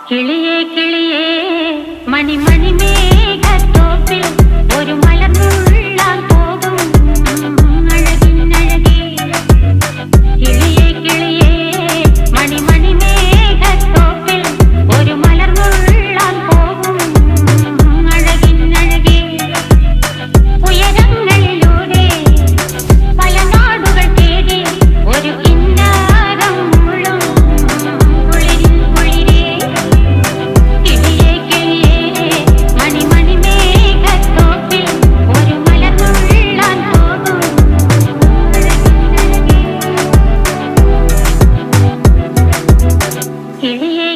കിളിയേ കിളിയേ മണിമണി മേഘത്തോപ്പിൽ ഒരു മലർന്നുള്ളാൻ പോകും അഴകിനഴകേ. കിളിയേ കിളിയേ മണിമണി മേഘത്തോപ്പിൽ ഒരു മലർന്നുള്ളാൻ പോകും അഴകിനഴകേ. ഉയരങ്ങളിലൂടെ പല നാടുകൾ തേടി ഒരു കിന്നാരം മുള്ളും കുളിരിൻ കുളിരേ. കിളിയേ കിളിയേ മണിമണി മേഘത്തോപ്പിൽ ഒരു മലർന്നുള്ളാൻ പോകും അഴകിനഴകേ. കിളിയേ